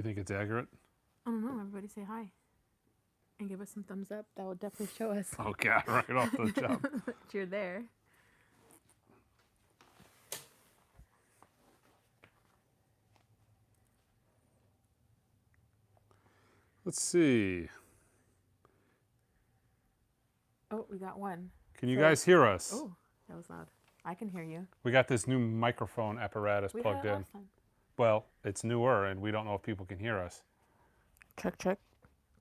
You think it's accurate? I don't know. Everybody say hi and give us some thumbs up. That will definitely show us Oh God! Right off the jump. that you're there. Let's see. Oh, we got one. Can you guys hear us? Oh, that was loud. I can hear you. We got this new microphone apparatus We plugged had it in. last time. Well, it's newer, and we don't know if people can hear us. Check, check.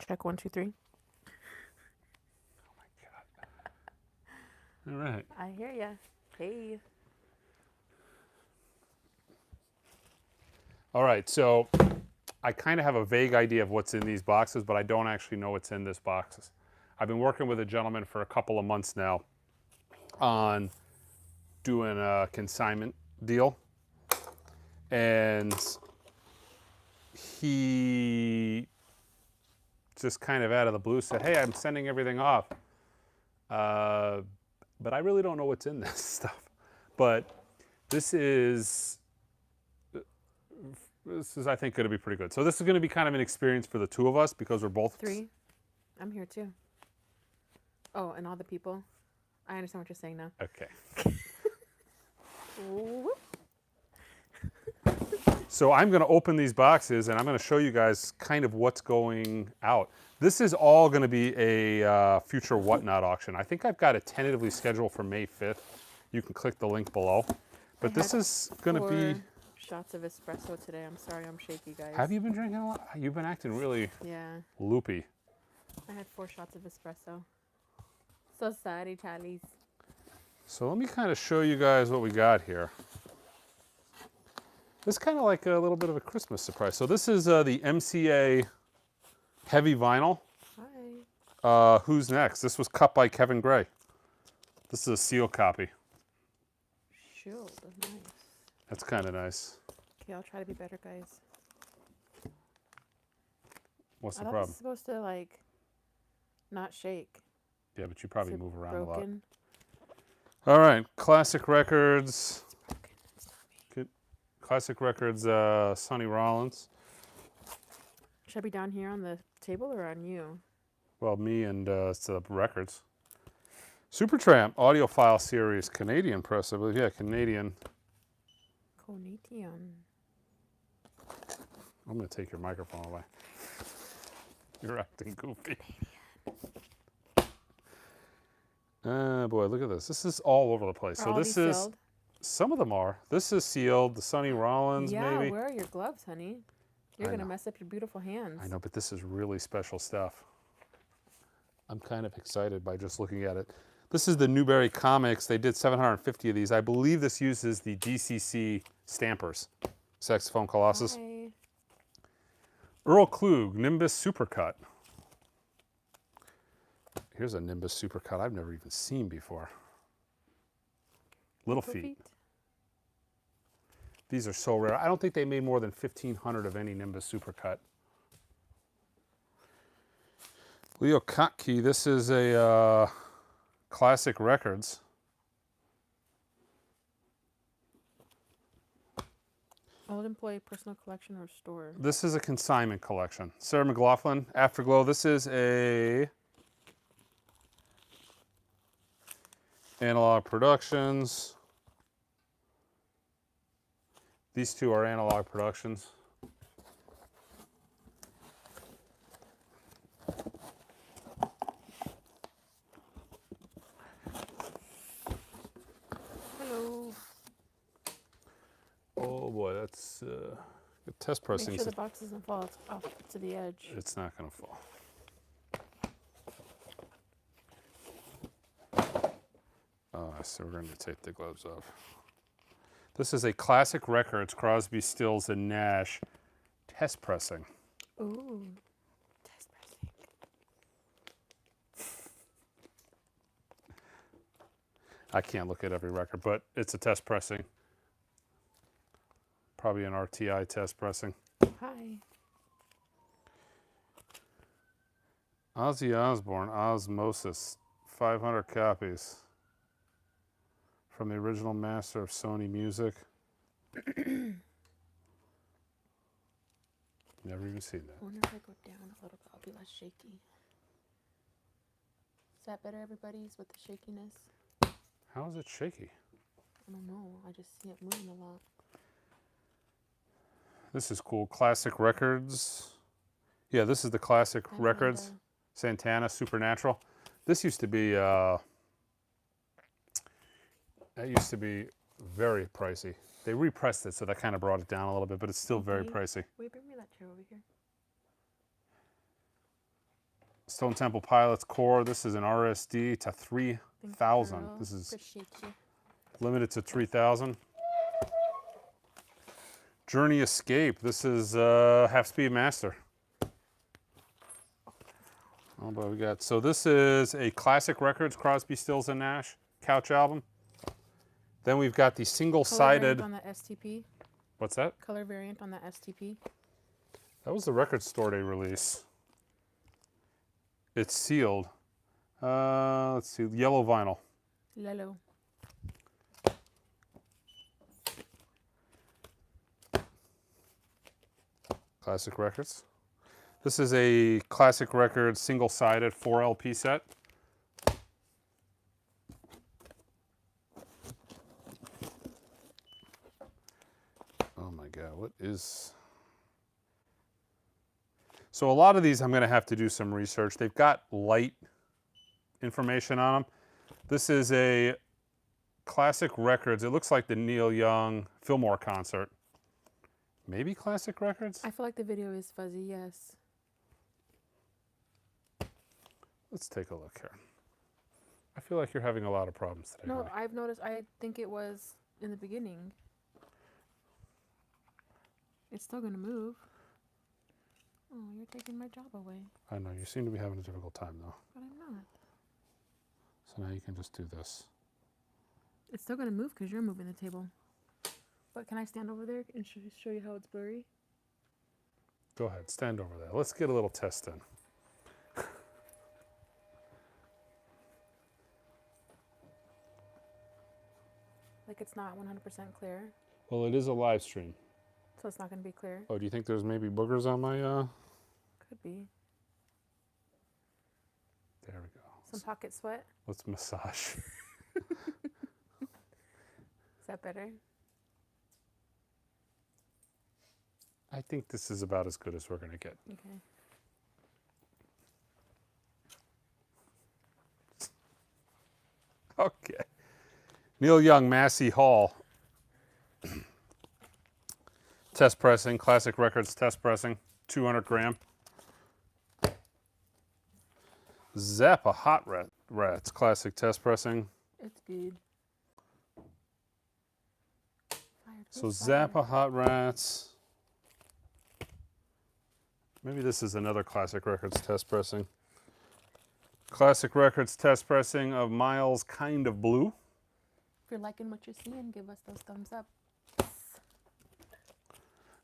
Check 1, 2, 3. All right. I hear ya. Hey. All right. So I kind of have a vague idea of what's in these boxes, but I don't actually know what's in this boxes. I've been working with a gentleman for a couple of months now on doing a consignment deal. And he just kind of out of the blue said, hey, I'm sending everything off. But I really don't know what's in this stuff. But this is, I think, going to be pretty good. So this is going to be kind of an experience for the two of us because we're both 3. I'm here too. Oh, and all the people. I understand what you're saying now. Okay. Whoop. So I'm going to open these boxes and I'm going to show you guys kind of what's going out. This is all going to be a future whatnot auction. I think I've got it tentatively scheduled for May 5th. You can click the link below. But this is going to be... 4 shots of espresso today. I'm sorry, I'm shaky, guys. Have you been drinking a lot? You've been acting really loopy. I had 4 shots of espresso. So sorry, Charlies. So let me kind of show you guys what we got here. This is kind of like a little bit of a Christmas surprise. So this is the MCA heavy vinyl. Hi. Who's Next? This was cut by Kevin Gray. This is a seal copy. Shield, nice. That's kind of nice. Okay, I'll try to be better, guys. What's the I thought problem? this is supposed to, like, not shake. Yeah, but you probably move around a lot. Broken? All right, Classic Records. It's broken. It's not me. Good. Classic Records, Sonny Rollins. Should I be down here on the table or on you? Well, me and the records. Supertramp, Audiophile series, Canadian press, I believe. Yeah, Canadian. Canadian. I'm going to take your microphone away. You're acting goofy. Boy, look at this. This is all over the place. So this is, sealed? some of them are. This is sealed, the Sonny Rollins Yeah, maybe. where are your gloves, honey? You're going to mess up your beautiful hands. I know, but this is really special stuff. I'm kind of excited by just looking at it. This is the Newberry Comics. They did 750 of these. I believe this uses the DCC stampers. Saxophone Colossus. Hi. Earl Klug, Nimbus Supercut. Here's a Nimbus Supercut I've never even seen before. Little Feet. These are so rare. I don't think they made more than 1,500 of any Nimbus Supercut. Leo Kottke, this is a Classic Records. Old employee personal collection or store? This is a consignment collection. Sarah McLaughlin, Afterglow. This is a Analog Productions. These two are Analog Productions. Hello. Oh boy, that's test pressing. Make sure the box doesn't fall off to the edge. It's not going to fall. Oh, so we're going to take the gloves off. This is a Classic Records, Crosby, Stills, and Nash test pressing. Ooh, test pressing. I can't look at every record, but it's a test pressing. Probably an RTI test pressing. Hi. Ozzy Osbourne, Osmosis, 500 copies. From the original master of Sony Music. Never even seen that. I wonder if I go down a little bit, I'll be less shaky. Is that better, everybody's, with the shakiness? How is it shaky? I don't know. I just see it moving a lot. This is cool. Classic Records. Yeah, this is the Classic I don't Records. either. Santana Supernatural. This used to be, that used to be very pricey. They repressed it, so that kind of brought it down a little bit, but it's still very Okay. pricey. Wait, bring me that chair over here. Stone Temple Pilots Core. This is an RSD to 3,000. Girl. This is Appreciate you. limited to 3,000. Journey Escape. This is Half Speed Master. Oh, but we got, so this is a Classic Records Crosby, Stills and Nash couch album. Then we've got the Color single-sided. variant on the STP. What's that? Color variant on the STP. That was the Record Store Day release. It's sealed. Let's see, yellow vinyl. Lelo. Classic Records. This is a Classic Records single-sided 4 LP set. Oh my God, what is... So a lot of these I'm going to have to do some research. They've got light information on them. This is a Classic Records. It looks like the Neil Young Fillmore concert. Maybe Classic Records? I feel like the video is fuzzy, yes. Let's take a look here. I feel like you're having a lot of problems today. No, honey. I've noticed, I think it was in the beginning. It's still gonna move. Oh, you're taking my job away. I know, you seem to be having a difficult time though. But I'm not. So now you can just do this. It's still gonna move because you're moving the table. But can I stand over there and show you how it's blurry? Go ahead, stand over there. Let's get a little test in. Like it's not 100% clear, Well, it is a live stream. so it's not gonna be clear. Oh, do you think there's maybe boogers on my, Could be. There we go. Some pocket sweat. Let's massage. Is that better? I think this is about as good as we're gonna get. Okay. Okay. Neil Young, Massey Hall. Test pressing, Classic Records test pressing, 200 gram. Zappa Hot Rats, Classic test pressing. It's good. So Zappa Hot Rats. Maybe this is another Classic Records test pressing. Classic Records test pressing of Miles Kind of Blue. If you're liking what you're seeing, give us those thumbs up.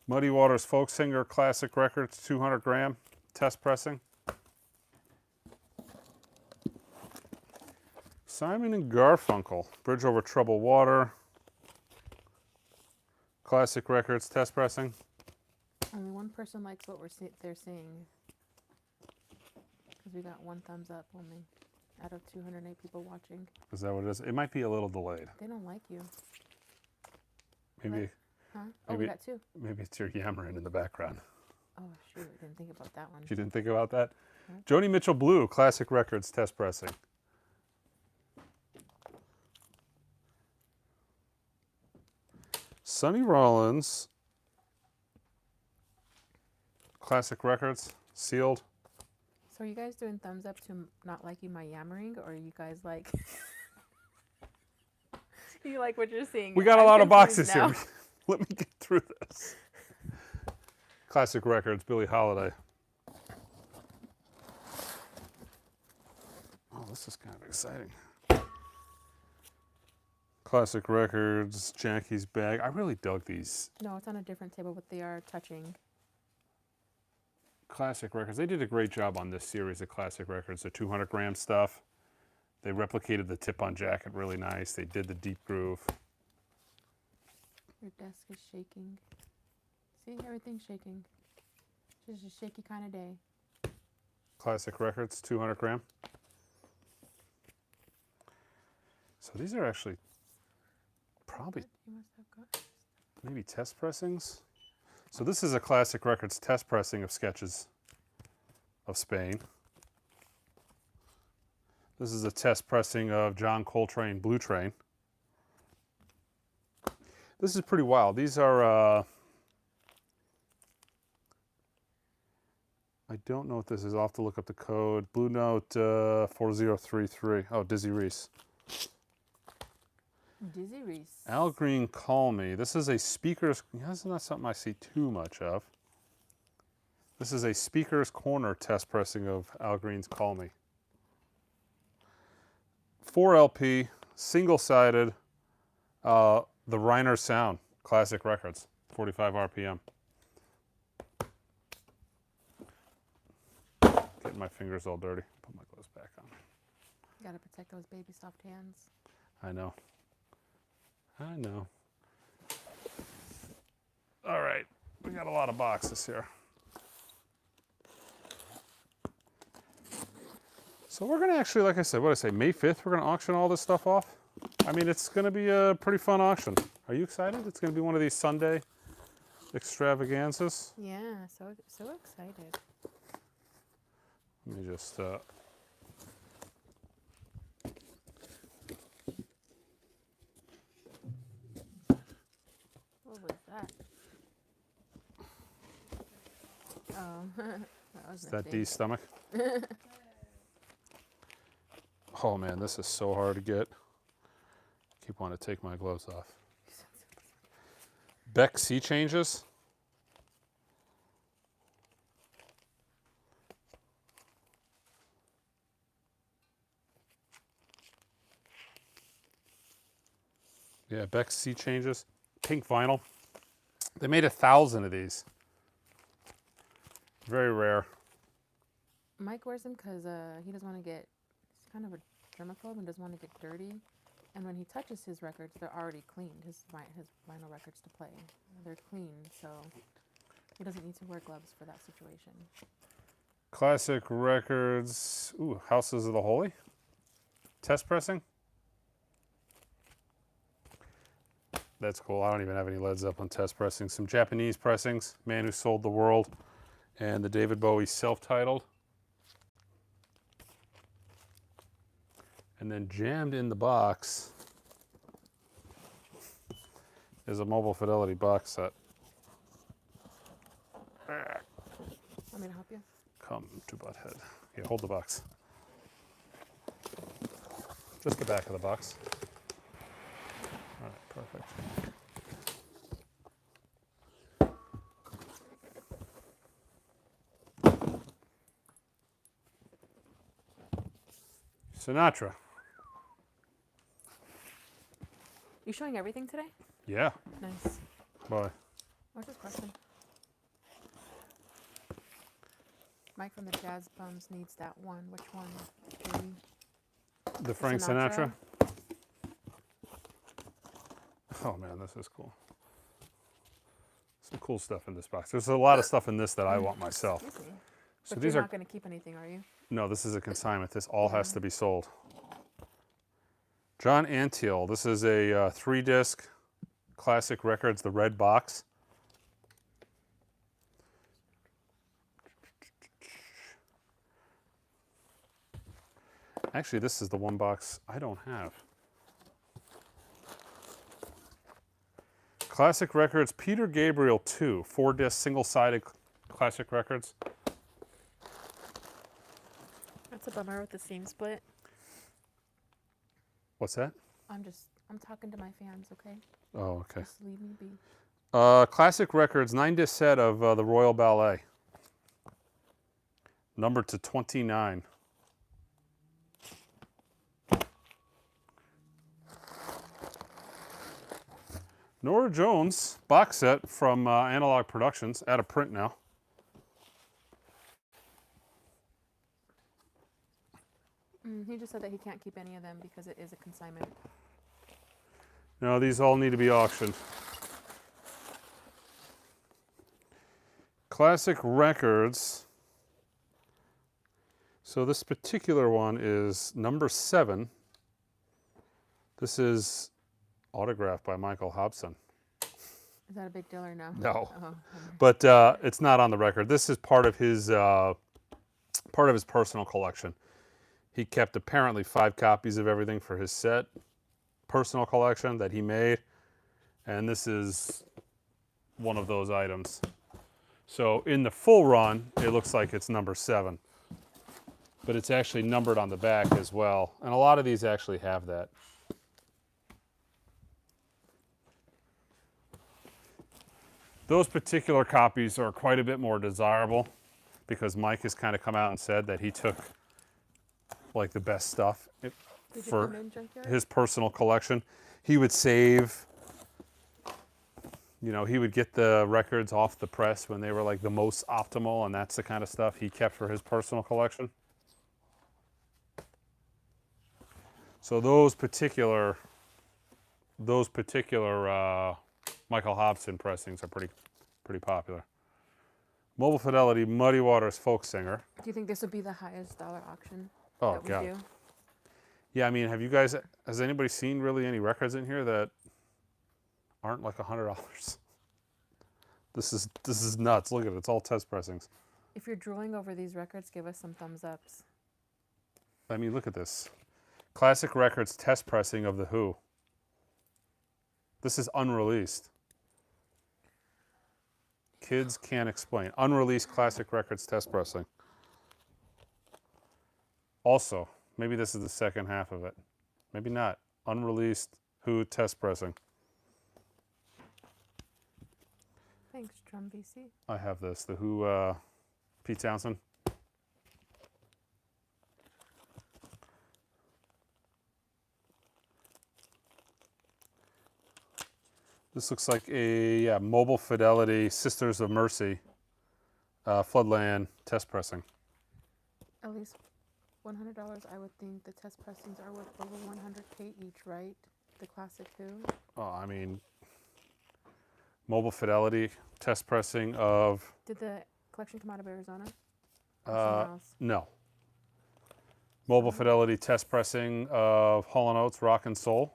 Muddy Waters Folk Singer Classic Records 200 gram test pressing. Simon and Garfunkel Bridge Over Troubled Water. Classic Records test pressing. Only one person likes what they're saying. Because we got one thumbs up only out of 208 people watching. Is that what it is? It might be a little delayed. They don't like you. Maybe, Huh? Oh, we Maybe- got two. maybe it's your yammering in the background. Oh, shoot. I didn't think about that one. You didn't think about that? No. Joni Mitchell Blue Classic Records test pressing. Sonny Rollins Classic Records sealed. So are you guys doing thumbs up to not liking my yammering? Or are you guys like... you like what you're seeing? We got a I'm lot of confused boxes now. here. Let me get through this. Classic Records, Billie Holiday. Oh, this is kind of exciting. Classic Records, Jackie's Bag. I really dug these. No, it's on a different table, but they are touching. Classic Records. They did a great job on this series of Classic Records, the 200 gram stuff. They replicated the tip-on jacket really nice. They did the deep groove. Your desk is shaking. See, everything's shaking. It's just a shaky kind of day. Classic Records, 200 gram. So these are actually probably You must have got. maybe test pressings. So this is a Classic Records test pressing of sketches of Spain. This is a test pressing of John Coltrane Blue Train. This is pretty wild. These are, I don't know what this is. I'll have to look up the code. Blue Note 4033. Oh, Dizzy Reese. Dizzy Reese. Al Green Call Me. This is a speaker's, this is not something I see too much of. This is a speaker's corner test pressing of Al Green's Call Me. 4 LP, single-sided, the Reiner Sound, Classic Records, 45 RPM. Getting my fingers all dirty. Put my gloves back on. You gotta protect those baby soft hands. I know. I know. All right, we got a lot of boxes here. So we're gonna actually, like I said, May 5th, we're gonna auction all this stuff off. I mean, it's gonna be a pretty fun auction. Are you excited? It's gonna be one of these Sunday extravaganzas. Yeah, so excited. Let me just, What was that? Oh, that was is that Dee's stomach? Oh man, this is so hard to get. Keep wanting to take my gloves off. Beck Sea Changes. Yeah, Beck Sea Changes. Pink vinyl. They made 1,000 of these. Very rare. Mike wears them because he doesn't want to get, he's kind of a germaphobe and doesn't want to get dirty. And when he touches his records, they're already cleaned, his vinyl records to play. They're clean, so he doesn't need to wear gloves for that situation. Classic Records. Ooh, Houses of the Holy. Test pressing. That's cool. I don't even have any Led Zeppelin test pressings. Some Japanese pressings. Man Who Sold the World. And the David Bowie self-titled. And then jammed in the box is a Mobile Fidelity box set. Want me to help you? Come to Butthead. Yeah, hold the box. Just the back of the box. All right, perfect. Sinatra. You showing everything today? Yeah. Nice. Boy. What's his question? Mike from the Jazz Bums needs that one. Which one? The Frank Sinatra? Oh man, this is cool. Some cool stuff in this box. There's a lot of stuff in this that I want myself. Excuse me. So But these you're are not going to keep anything, are you? no. This is a consignment. This all has to be sold. John Antiel. This is a 3-disc Classic Records, the red box. Actually, this is the one box I don't have. Classic Records, Peter Gabriel 2, 4-disc single-sided Classic Records. That's a bummer with the seam split. What's that? I'm talking to my fans, okay? Oh, okay. Just leave me be. Classic Records, 9-disc set of the Royal Ballet. Numbered to 29. Nora Jones box set from Analog Productions, out of print now. He just said that he can't keep any of them because it is a consignment. No, these all need to be auctioned. Classic Records. So this particular one is number 7. This is autographed by Michael Hobson. Is that a big deal or no? No, Oh, but it's not on the record. This is part of his personal collection. He kept apparently 5 copies of everything for his set personal collection that he made, and this is one of those items. So in the full run, it looks like it's number 7, but it's actually numbered on the back as well, and a lot of these actually have that. Those particular copies are quite a bit more desirable because Mike has kind of come out and said that he took like the best stuff for his personal collection. He would save, you know, he would get the records off the press when they were like the most optimal, and that's the kind of stuff he kept for his personal collection. So those particular Michael Hobson pressings are pretty popular. Mobile Fidelity Muddy Waters Folk Singer. Do you think this would be the highest dollar auction Oh, that we God. do? Yeah, I mean, has anybody seen really any records in here that aren't like $100? This is nuts. Look at it. It's all test pressings. If you're drooling over these records, give us some thumbs ups. I mean, look at this. Classic Records test pressing of The Who. This is unreleased. Kids Can't Explain. Unreleased Classic Records test pressing. Also, maybe this is the second half of it. Maybe not. Unreleased Who test pressing. Thanks, Drum VC. I have this. The Who, Pete Townsend. This looks like a Mobile Fidelity Sisters of Mercy Floodland test pressing. At least $100, I would think the test pressings are worth over $100K each, right? The classic Who. Oh, I mean, Mobile Fidelity test pressing of. Did the collection come out of Arizona? Or somewhere else? No. Mobile Fidelity test pressing of Hall & Oates Rock and Soul.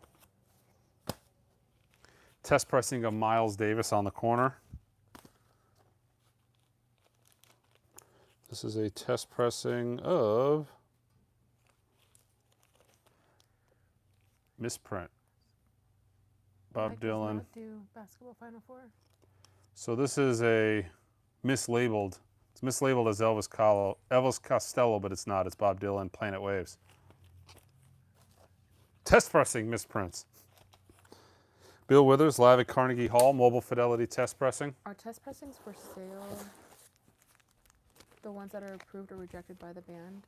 Test pressing of Miles Davis on the Corner. This is a test pressing of Misprint. Bob Mike does Dylan. not do Basketball Final Four. So this is a mislabeled. It's mislabeled as Elvis Costello, but it's not. It's Bob Dylan, Planet Waves. Test pressing misprints. Bill Withers, live at Carnegie Hall, Mobile Fidelity test pressing. Are test pressings for sale the ones that are approved or rejected by the band?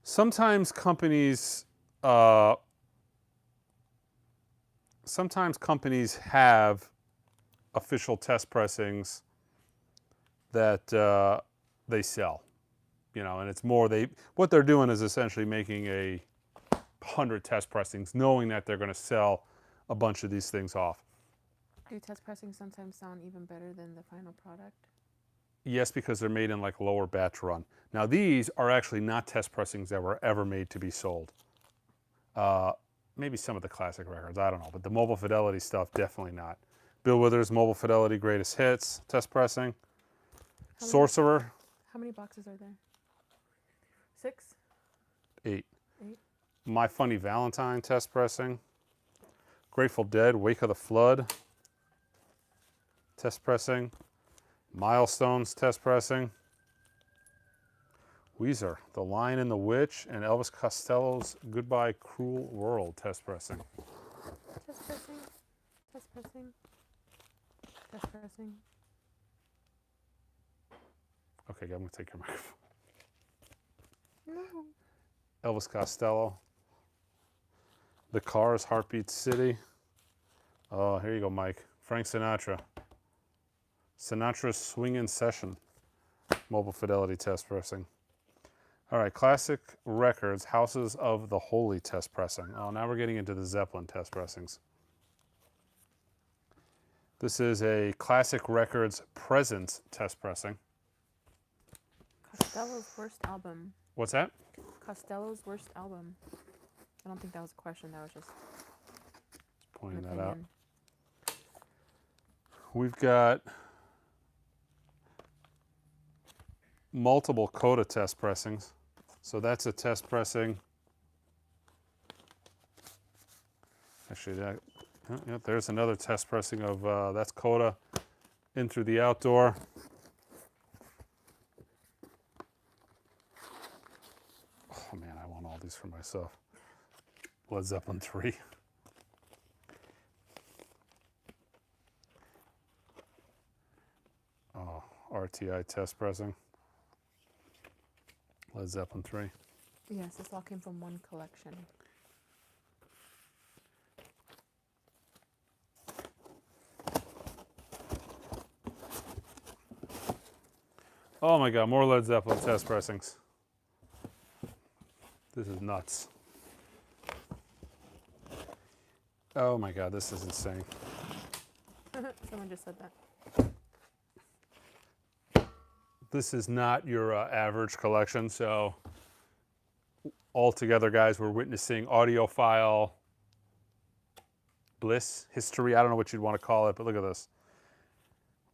Sometimes companies have official test pressings that they sell, you know, and it's more what they're doing is essentially making 100 test pressings, knowing that they're going to sell a bunch of these things off. Do test pressings sometimes sound even better than the final product? Yes, because they're made in like lower batch run. Now these are actually not test pressings that were ever made to be sold. Maybe some of the classic records, I don't know, but the Mobile Fidelity stuff, definitely not. Bill Withers, Mobile Fidelity Greatest Hits, test pressing. Sorcerer. How many boxes are there? 6? 8. 8. My Funny Valentine, test pressing. Grateful Dead, Wake of the Flood, test pressing. Milestones, test pressing. Weezer, The Lion and the Witch, and Elvis Costello's Goodbye Cruel World, test pressing. Test pressing. Test pressing. Test pressing. Okay, I'm going to take your microphone. No. Elvis Costello. The Cars, Heartbeat City. Oh, here you go, Mike. Frank Sinatra. Sinatra's Swingin' Session. Mobile Fidelity test pressing. All right, Classic Records, Houses of the Holy test pressing. Oh, now we're getting into the Zeppelin test pressings. This is a Classic Records Presence test pressing. Costello's worst album. What's that? Costello's worst album. I don't think that was a question. That was just Pointing an that out. opinion. We've got multiple Coda test pressings. So that's a test pressing. Actually, there's another test pressing of, that's Coda in through the outdoor. Oh man, I want all these for myself. Led Zeppelin 3. Oh, RTI test pressing. Led Zeppelin 3. Yes, this all came from one collection. Oh my God, more Led Zeppelin test pressings. This is nuts. Oh my God, this is insane. Someone just said that. This is not your average collection, so altogether, guys, we're witnessing audiophile bliss, history, I don't know what you'd want to call it, but look at this.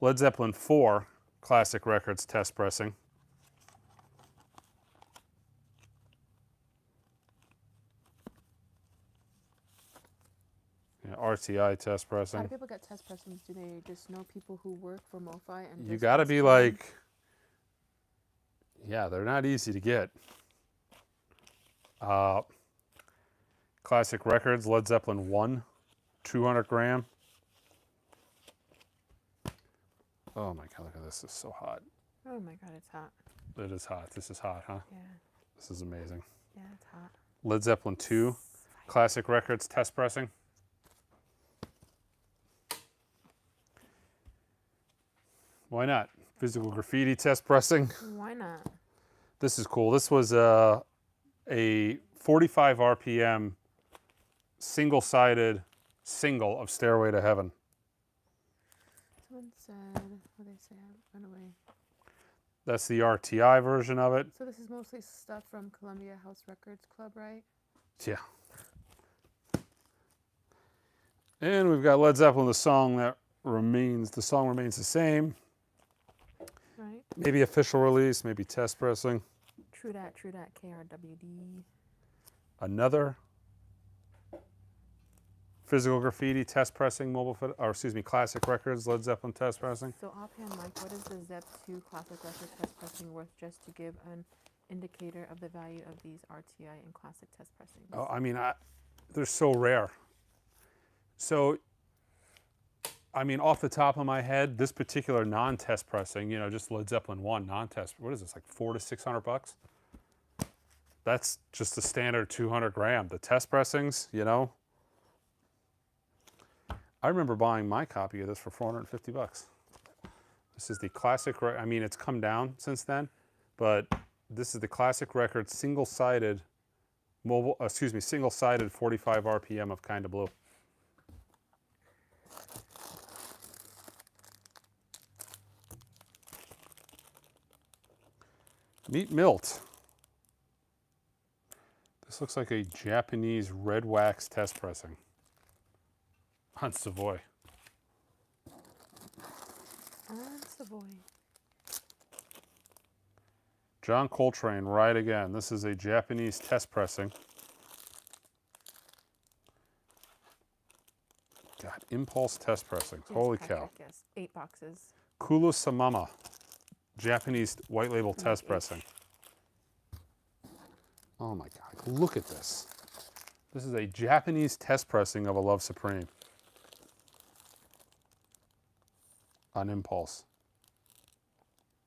Led Zeppelin 4 Classic Records test pressing. Yeah, RTI test How pressing. do people get test pressings? Do they just know people who work for MoFi and You just got to ask be them? like, yeah, they're not easy to get. Classic Records, Led Zeppelin 1, 200 gram. Oh my God, look at this. This is so hot. Oh my God, it's hot. It is hot. This is hot, huh? Yeah, This is amazing. yeah, it's hot. Led Zeppelin 2, Classic Records test pressing. Why not? Physical Graffiti test pressing. Why not? This is cool. This was a 45 RPM single-sided single of Stairway to Heaven. Someone said, what did they say? I went away. That's the RTI version of it. So this is mostly stuff from Columbia House Records Club, right? Yeah. And we've got Led Zeppelin, the song remains the same. Right. Maybe official release, maybe test pressing. True that, KRWD. Another Physical Graffiti test pressing, Classic Records, Led Zeppelin test pressing. So offhand, Mike, what is the Zep 2 Classic Record test pressing worth, just to give an indicator of the value of these RTI and classic test pressings? Oh, I mean, they're so rare. So, I mean, off the top of my head, this particular non-test pressing, just Led Zeppelin 1 non-test, what is this, like $400 to $600? That's just a standard 200 gram. The test pressings, I remember buying my copy of this for $450. This is the classic, I mean, it's come down since then, but this is the Classic Records single-sided single-sided 45 RPM of Kinda Blue. Meet Milt. This looks like a Japanese red wax test pressing on Savoy. On Savoy. John Coltrane, Ride Again. This is a Japanese test pressing. God, Impulse test pressings. Yes, Holy Patrick, cow. yes. 8 boxes. Kulu Samama, Japanese white label test H. pressing. Oh my God, look at this. This is a Japanese test pressing of A Love Supreme on Impulse.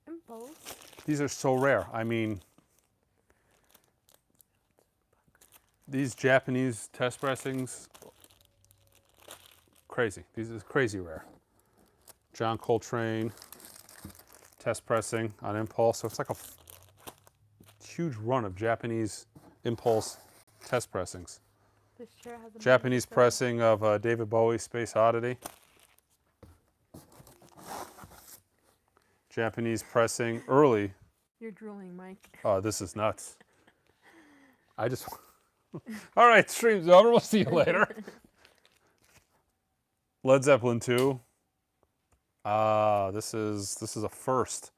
Impulse. These are so rare. I mean, these Japanese test pressings, crazy. These are crazy rare. John Coltrane test pressing on Impulse. So it's like a huge run of Japanese Impulse test pressings. This chair has a Japanese magnet, so- pressing of David Bowie, Space Oddity. Japanese pressing early. You're drooling, Mike. Oh, this is nuts. I just. All right, stream's over. We'll see you later. Led Zeppelin 2. This is a first.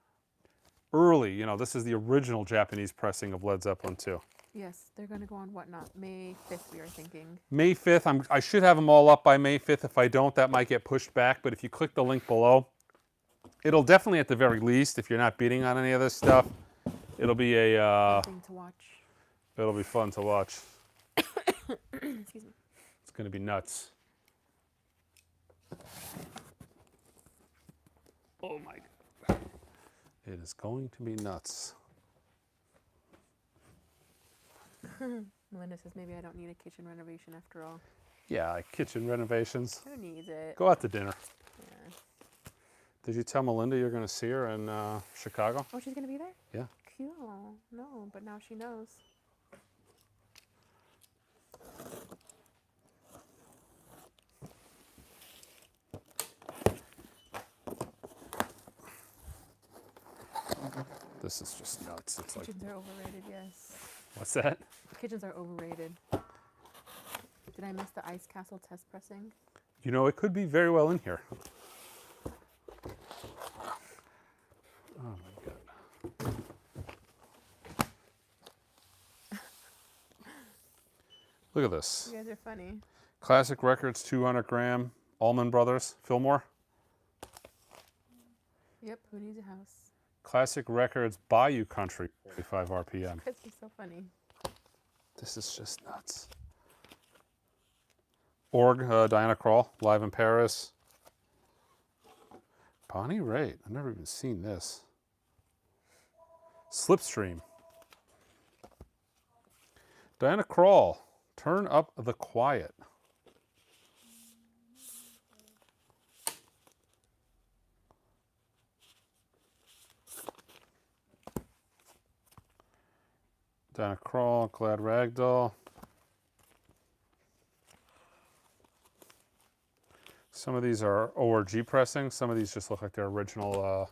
Early, you know, this is the original Japanese pressing of Led Zeppelin 2. Yes, they're going to go on Whatnot May 5th, we are thinking. May 5th, I should have them all up by May 5th. If I don't, that might get pushed back. But if you click the link below, it'll definitely, at the very least, if you're not bidding on any of this stuff, it'll be a Thing to watch. it'll be fun to watch. Excuse me. It's going to be nuts. Oh my God. It is going to be nuts. Melinda says maybe I don't need a kitchen renovation after all. Yeah, like kitchen renovations. Who needs it? Go out to dinner. Yeah. Did you tell Melinda you're going to see her in Chicago? Oh, she's going to be there? Yeah. Cool. No, but now she knows. This is just nuts. It's like, Kitchens are overrated, yes. what's that? Kitchens are overrated. Did I miss the Ice Castle test pressing? You know, it could be very well in here. Oh my God. Look at this. You guys are funny. Classic Records 200 gram, Allman Brothers, Fillmore. Yep, who needs a house? Classic Records Bayou Country, 45 RPM. Chris is so funny. This is just nuts. Org, Diana Krall, live in Paris. Bonnie Raitt, I've never even seen this. Slipstream. Diana Krall, Turn Up the Quiet. Diana Krall, Glad Ragdoll. Some of these are ORG pressings. Some of these just look like their original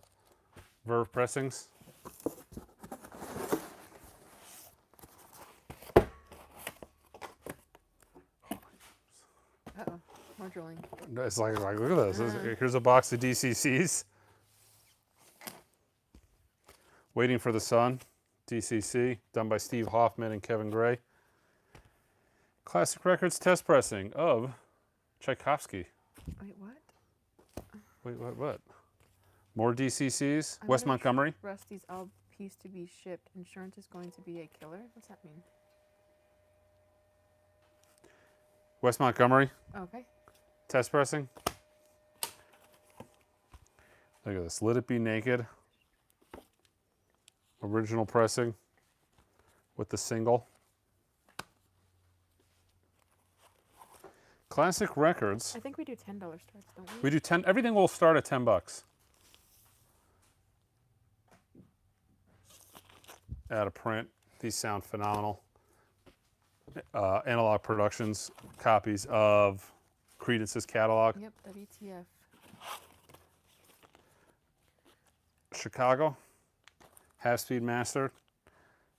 Verve pressings. Uh-oh, more drilling. It's like look at this. Here's a box of DCCs. Waiting for the Sun, DCC, done by Steve Hoffman and Kevin Gray. Classic Records test pressing of Tchaikovsky. Wait, what? Wait, what? More DCCs? I'm West gonna Montgomery? Rusty's all piece to be shipped. Insurance is going to be a killer? What's that mean? West Montgomery, Okay. test pressing. Look at this. Let It Be Naked. Original pressing with the single. Classic Records. I think we do $10 starts, don't we? We do 10. Everything will start at 10 bucks. Out of print. These sound phenomenal. Analog Productions copies of Credence's catalog. Yep, WTF. Chicago. Half Speed Mastered.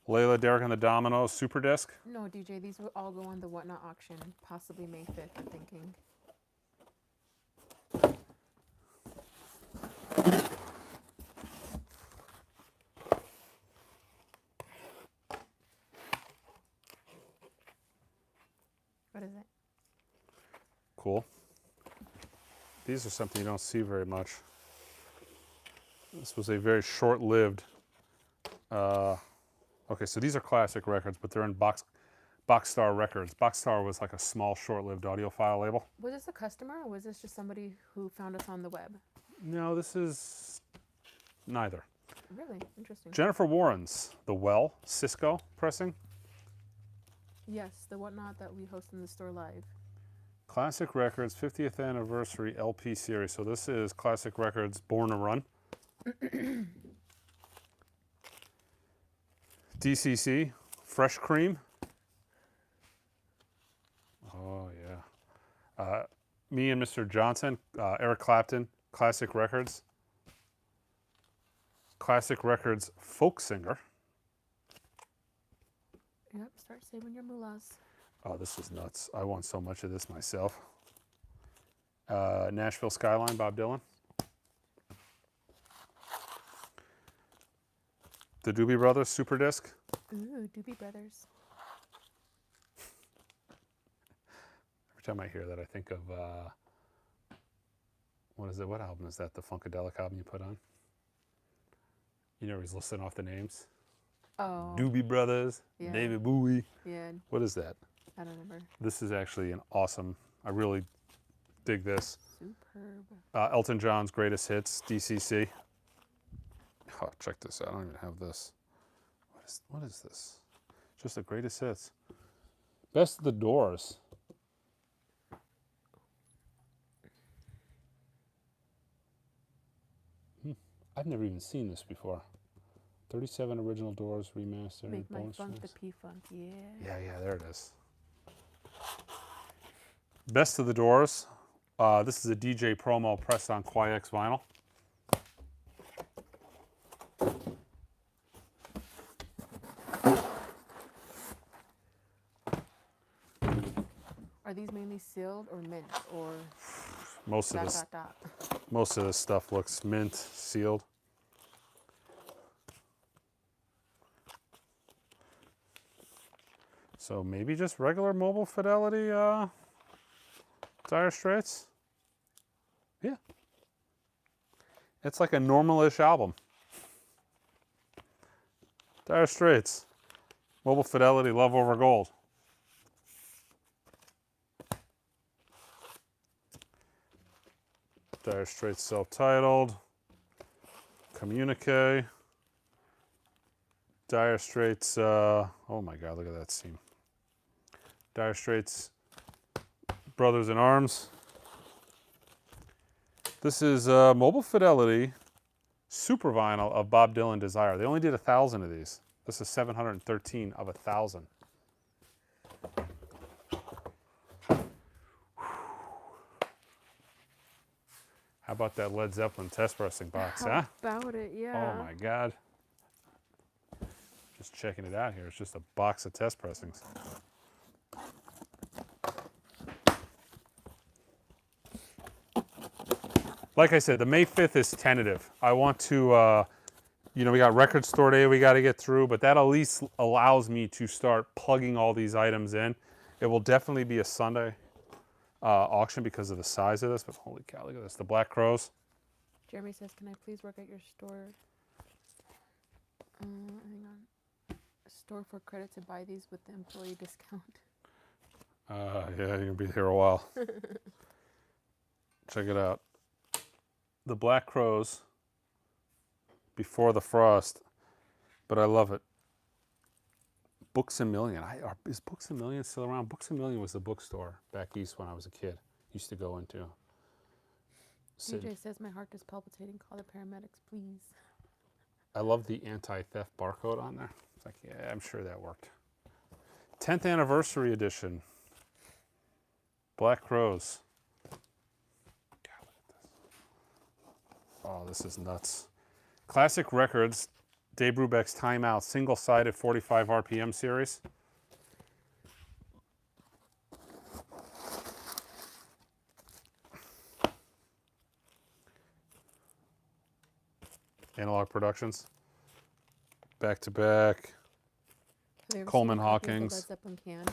Layla, Derek and the Dominoes Super Disc. No, DJ, these will all go on the Whatnot auction, possibly May 5th, I'm thinking. What is it? Cool. These are something you don't see very much. This was a very short-lived. Okay, so these are Classic Records, but they're in Boxstar Records. Boxstar was like a small, short-lived audiophile label. Was this a customer, or was this just somebody who found us on the web? No, this is neither. Really? Interesting. Jennifer Warren's The Well, Cisco pressing. Yes, the Whatnot that we host in the store live. Classic Records 50th Anniversary LP Series. So this is Classic Records Born to Run. DCC, Fresh Cream. Oh, yeah. Me and Mr. Johnson, Eric Clapton, Classic Records. Classic Records Folk Singer. Yep, start saving your moolahs. Oh, this is nuts. I want so much of this myself. Nashville Skyline, Bob Dylan. The Doobie Brothers Super Disc. Ooh, Doobie Brothers. Every time I hear that, I think of, what is it? What album is that? The Funkadelic album you put on? You know, he's listing off the names. Oh. Doobie Brothers, Yeah. David Bowie. Yeah, What is that? I don't remember. This is actually an awesome, I really dig this. Superb. Elton John's Greatest Hits, DCC. Oh, check this out. I don't even have this. What is this? Just the Greatest Hits. Best of the Doors. I've never even seen this before. 37 original Doors remastered. Make my bonus funk the tracks. P-Funk, yeah. Yeah, there it is. Best of the Doors. This is a DJ promo pressed on Qui-X vinyl. Are these mainly sealed or mint or Most of this, dot? most of this stuff looks mint, sealed. So maybe just regular Mobile Fidelity Dire Straits. Yeah. It's like a normal-ish album. Dire Straits. Mobile Fidelity, Love Over Gold. Dire Straits self-titled. Communique. Dire Straits, oh my God, look at that seam. Dire Straits Brothers in Arms. This is Mobile Fidelity Super Vinyl of Bob Dylan Desire. They only did 1,000 of these. This is 713 of 1,000. How about that Led Zeppelin test pressing box, huh? How about it, yeah. Oh my God. Just checking it out here. It's just a box of test pressings. Like I said, the May 5th is tentative. I want to, you know, we got Record Store Day we got to get through, but that at least allows me to start plugging all these items in. It will definitely be a Sunday auction because of the size of this, but holy cow, look at this. The Black Crows. Jeremy says, can I please work at your store? Hang on. Store for credit to buy these with the employee discount. Yeah, you're going to be here a while. Check it out. The Black Crows, Before the Frost, but I love it. Books A Million. Is Books A Million still around? Books A Million was the bookstore back east when I was a kid. Used to go into. DJ says, my heart is palpitating. Call the paramedics, please. I love the anti-theft barcode on there. It's like, yeah, I'm sure that worked. 10th Anniversary Edition. Black Crows. Oh, this is nuts. Classic Records, Dave Brubeck's Time Out, single-sided 45 RPM series. Analog Productions. Back-to-back. Coleman Hawkins. Led Zeppelin can?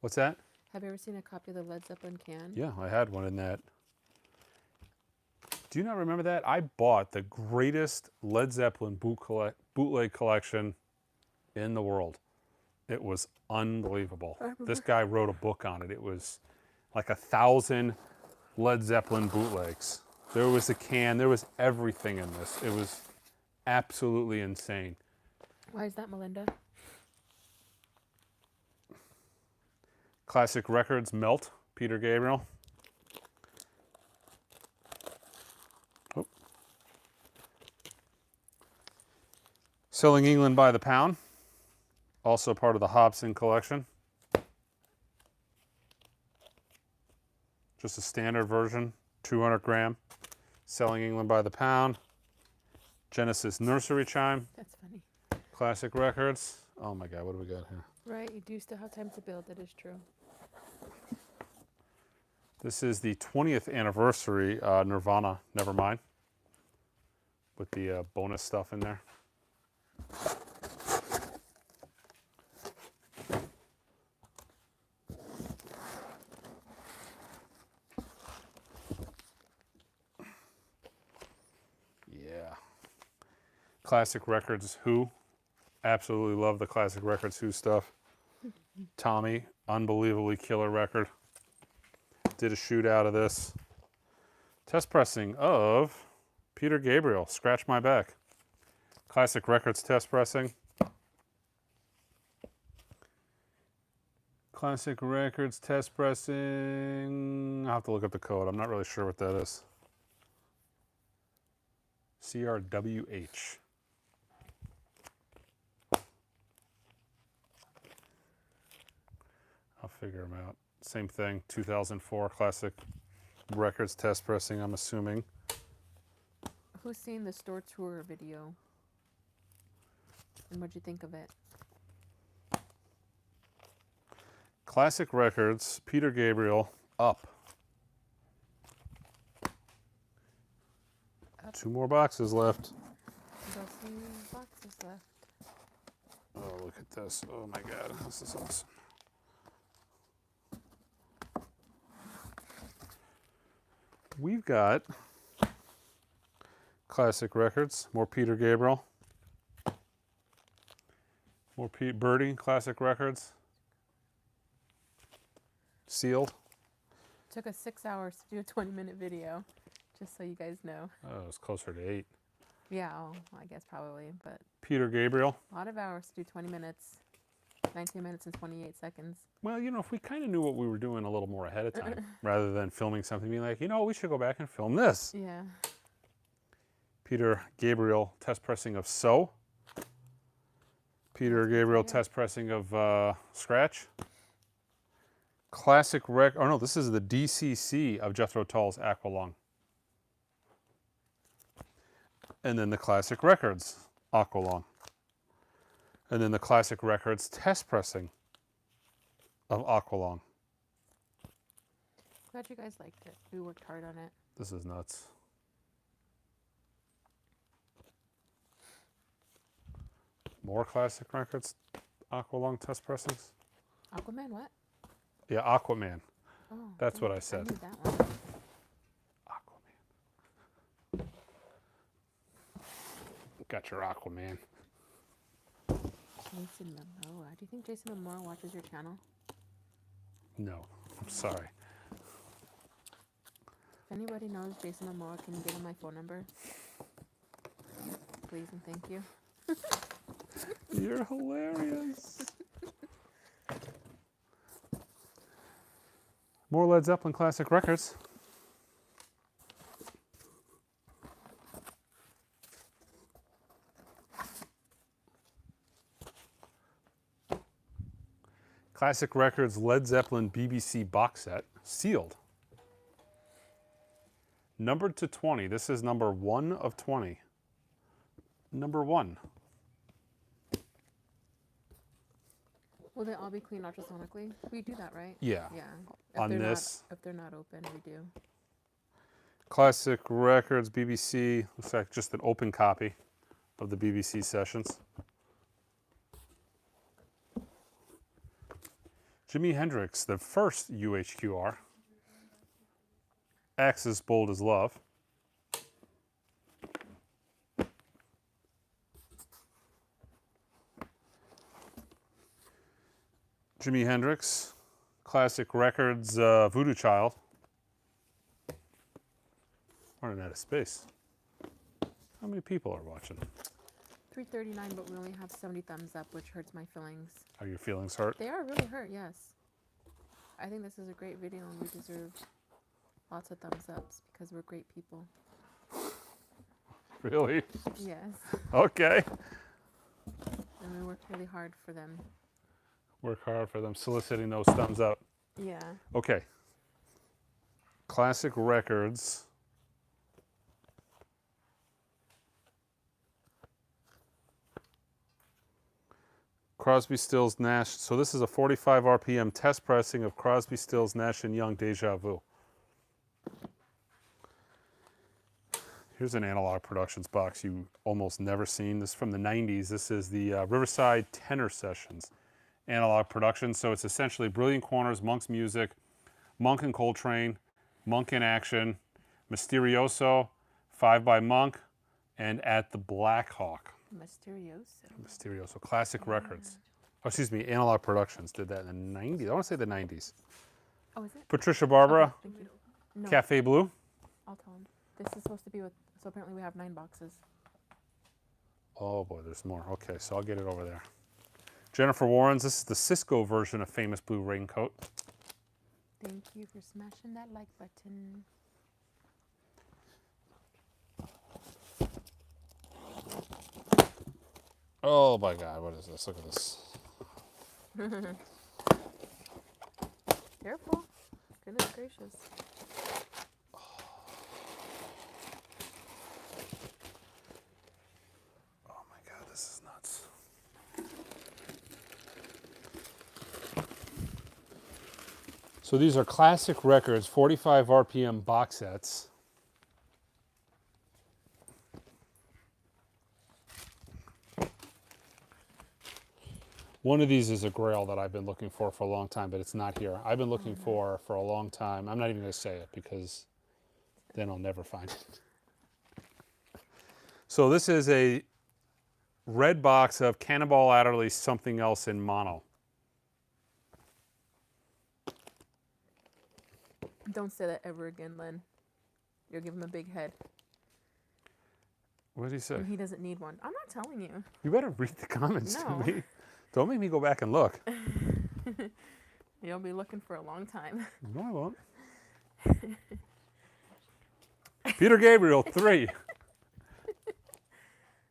What's that? Have you ever seen a copy of the Led Zeppelin can? Yeah, I had one in that. Do you not remember that? I bought the greatest Led Zeppelin bootleg collection in the world. It was unbelievable. This guy wrote a book on it. It was like 1,000 Led Zeppelin bootlegs. There was a can. There was everything in this. It was absolutely insane. Why is that, Melinda? Classic Records, Melt, Peter Gabriel. Oh. Selling England by the Pound, also part of the Hobson collection. Just a standard version, 200 gram. Selling England by the Pound. Genesis Nursery Chime. That's funny. Classic Records. Oh my God, what do we got here? Right, you do still have time to build. That is true. This is the 20th anniversary Nirvana Nevermind with the bonus stuff in there. Yeah. Classic Records Who. Absolutely love the Classic Records Who stuff. Tommy, unbelievably killer record. Did a shoot out of this. Test pressing of Peter Gabriel, Scratch My Back. Classic Records test pressing. Classic Records test pressing. I'll have to look up the code. I'm not really sure what that is. CRWH. I'll figure them out. Same thing, 2004 Classic Records test pressing, I'm assuming. Who's seen the store tour video? And what'd you think of it? Classic Records, Peter Gabriel, Up. Up. 2 more boxes left. Got some boxes left. Oh, look at this. Oh my God, this is awesome. We've got Classic Records, more Peter Gabriel. More Birdie, Classic Records. Sealed. Took us 6 hours to do a 20-minute video, just so you guys know. Oh, it's closer to 8. Yeah, oh, I guess probably, but Peter Gabriel. a lot of hours to do 20 minutes, 19 minutes and 28 seconds. Well, you know, if we kind of knew what we were doing a little more ahead of time, rather than filming something, being like, you know, we should go back and film this. Yeah. Peter Gabriel test pressing of So. Peter Gabriel test pressing of Scratch. Classic Rec. Oh no, this is the DCC of Jethro Tull's Aqualung. And then the Classic Records Aqualung. And then the Classic Records test pressing of Aqualung. Glad you guys liked it. We worked hard on it. This is nuts. More Classic Records Aqualung test pressings. Aquaman, what? Yeah, Aquaman. Oh, That's what I said. I knew that one. Aquaman. Got your Aquaman. Jason Momoa. Do you think Jason Momoa watches your channel? No, I'm sorry. If anybody knows Jason Momoa, can you give him my phone number? Please and thank you. You're hilarious. More Led Zeppelin Classic Records. Classic Records Led Zeppelin BBC box set, sealed. Numbered to 20. This is number 1 of 20. Number 1. Will they all be cleaned ultrasonically? We do that, right? Yeah. Yeah. On this. If they're not open, we do. Classic Records BBC. Looks like just an open copy of the BBC sessions. Jimi Hendrix, the first UHQR. Axis Bold as Love. Jimi Hendrix, Classic Records, Voodoo Child. Running out of space. How many people are watching? 339, but we only have 70 thumbs up, which hurts my feelings. Are your feelings hurt? They are really hurt, yes. I think this is a great video and we deserve lots of thumbs ups because we're great people. Really? Yes. Okay. And we worked really hard for them. Work hard for them, soliciting those thumbs up. Yeah. Okay. Classic Records. Crosby, Stills, Nash. So this is a 45 RPM test pressing of Crosby, Stills, Nash & Young Deja Vu. Here's an Analog Productions box you almost never seen. This is from the 90s. This is the Riverside Tenor Sessions Analog Productions. So it's essentially Brilliant Corners, Monk's Music, Monk and Coltrane, Monk in Action, Mysterioso, 5 by Monk, and At the Black Hawk. Mysterioso. Classic Records. Oh, excuse me, Analog Productions did that in the 90s. I want to say the 90s. Oh, is it? Patricia Barbara, Thank you. No, Cafe Blue. I'll tell him. This is supposed to be with, so apparently we have 9 boxes. Oh boy, there's more. Okay, so I'll get it over there. Jennifer Warren's, this is the Cisco version of Famous Blue Raincoat. Thank you for smashing that like button. Oh my God, what is this? Look at this. Careful. Goodness gracious. Oh my God, this is nuts. So these are Classic Records 45 RPM box sets. One of these is a Grail that I've been looking for a long time, but it's not here. I've been looking for a long time. I'm not even going to say it because then I'll never find it. So this is a red box of Cannonball Adderley's Something Else in mono. Don't say that ever again, Len. You'll give him a big head. What did he say? And he doesn't need one. I'm not telling you. You better read the comments No. to me. Don't make me go back and look. You'll be looking for a long time. No, I won't. Peter Gabriel, 3.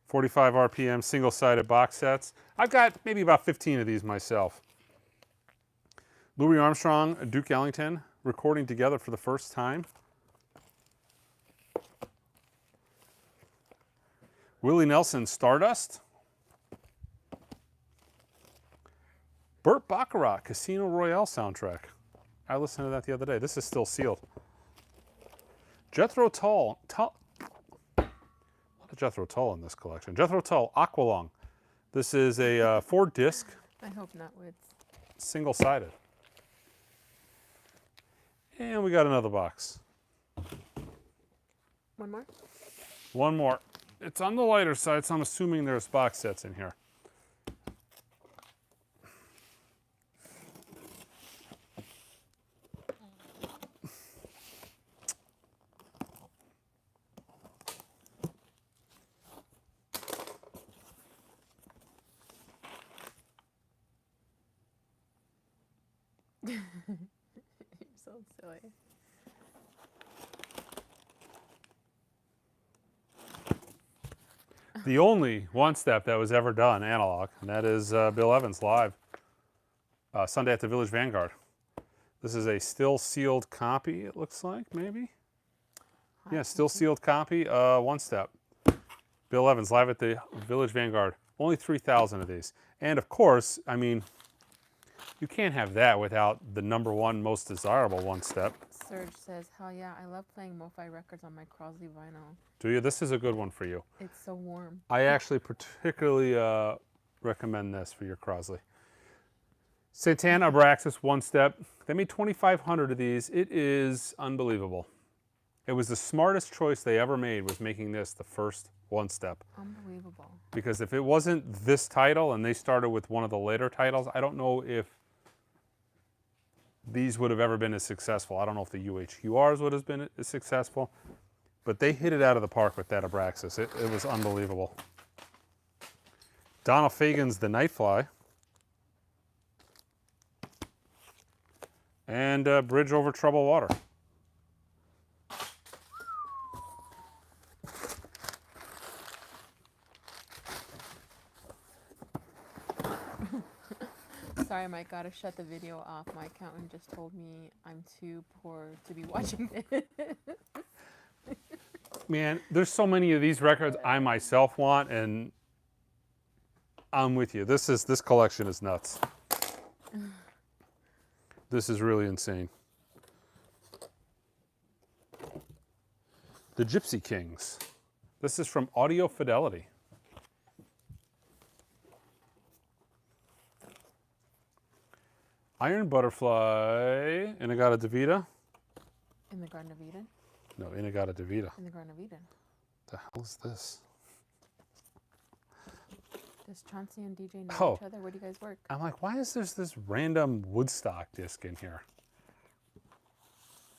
45 RPM single-sided box sets. I've got maybe about 15 of these myself. Louis Armstrong, Duke Ellington, recording together for the first time. Willie Nelson, Stardust. Burt Bacharach, Casino Royale soundtrack. I listened to that the other day. This is still sealed. Jethro Tull. A lot of Jethro Tull in this collection. Jethro Tull, Aqualung. This is a 4-disc. I hope not with. Single-sided. And we got another box. One more? One more. It's on the lighter side, so I'm assuming there's box sets in here. You're so silly. The only one-step that was ever done analog, and that is Bill Evans live, Sunday at the Village Vanguard. This is a still sealed copy, it looks like, maybe? Yeah, still sealed copy, one-step. Bill Evans live at the Village Vanguard. Only 3,000 of these. And of course, I mean, you can't have that without the #1 most desirable one-step. Serge says, hell yeah, I love playing MoFi records on my Crosley vinyl. Do you? This is a good one for you. It's so warm. I actually particularly recommend this for your Crosley. Santana Abraxas one-step. They made 2,500 of these. It is unbelievable. It was the smartest choice they ever made, was making this the first one-step. Unbelievable. Because if it wasn't this title and they started with one of the later titles, I don't know if these would have ever been as successful. I don't know if the UHQRs would have been as successful, but they hit it out of the park with that Abraxas. It was unbelievable. Donald Fagen's The Nightfly. And Bridge Over Troubled Water. Sorry, Mike, gotta shut the video off. My accountant just told me I'm too poor to be watching it. Man, there's so many of these records I myself want, and I'm with you. This collection is nuts. This is really insane. The Gypsy Kings. This is from Audio Fidelity. Iron Butterfly, Inagata Davida. In the Garden of Eden? No, Inagata Davida. In the Garden of Eden. The hell is this? Does Chauncey and DJ know Oh. each other? Where do you guys work? I'm like, why is this random Woodstock disc in here?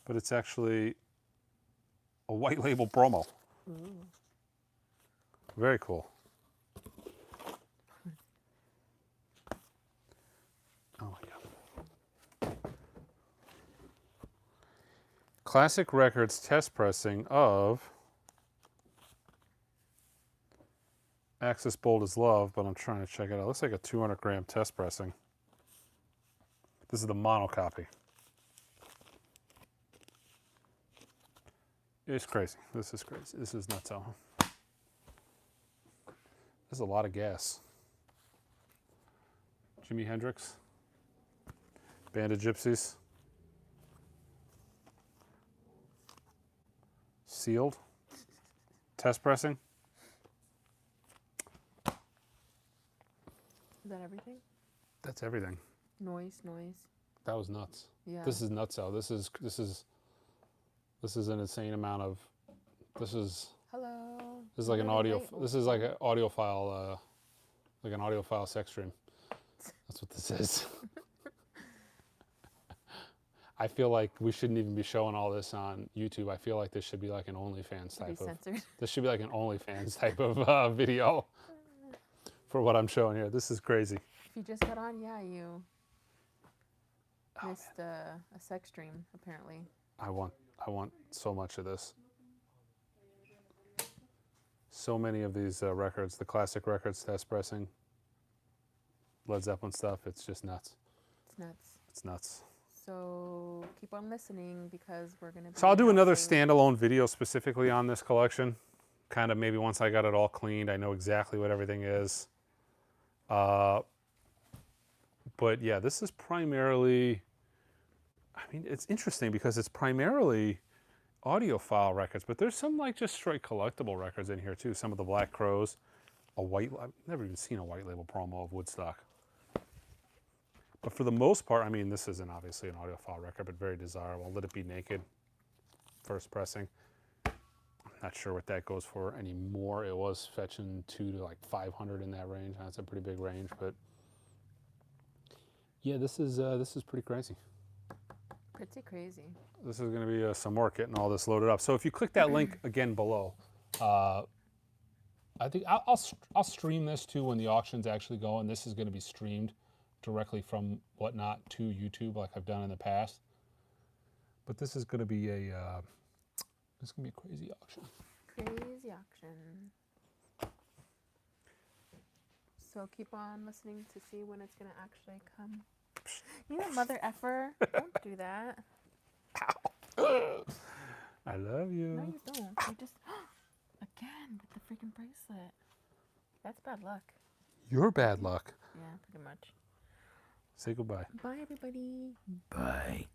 But it's actually a white label promo. Ooh. Very cool. Oh my God. Classic Records test pressing of Axis Bold as Love, but I'm trying to check it out. It looks like a 200 gram test pressing. This is the mono copy. It's crazy. This is crazy. This is nuts. There's a lot of gas. Jimi Hendrix. Band of Gypsies. Sealed. Test pressing. Is that everything? That's everything. Noise. That was nuts. Yeah. This is nuts out. This is an insane amount of. This is like an audio. This is like an audiophile, like an audiophile sex dream. That's what this is. I feel like we shouldn't even be showing all this on YouTube. I feel like this should be like an OnlyFans type of. Censored. This should be like an OnlyFans type of video for what I'm showing here. This is crazy. If you just got on, yeah, you missed a sex dream, apparently. I want so much of this. So many of these records, the classic records test pressing, Led Zeppelin stuff, it's just nuts. It's nuts. It's nuts. So keep on listening because we're going to be So I'll do another announcing- standalone video specifically on this collection. Kind of maybe once I got it all cleaned, I know exactly what everything is. But yeah, this is primarily, I mean, it's interesting because it's primarily audiophile records, but there's some like just straight collectible records in here too. Some of the Black Crows, I've never even seen a white label promo of Woodstock. But for the most part, I mean, this isn't obviously an audiophile record, but very desirable. Let It Be Naked, first pressing. I'm not sure what that goes for anymore. It was fetching 200 to like 500 in that range. That's a pretty big range, but yeah, this is pretty crazy. Pretty crazy. This is going to be some work getting all this loaded up. So if you click that link again below, I think I'll stream this too when the auctions actually go, and this is going to be streamed directly from Whatnot to YouTube like I've done in the past. But this is going to be a crazy auction. Crazy auction. So keep on listening to see when it's going to actually come. You know, mother effer. Don't do that. I love you. No, you don't. You just, again, with the freaking bracelet. That's bad luck. You're bad luck. Yeah, pretty much. Say goodbye. Bye, everybody. Bye.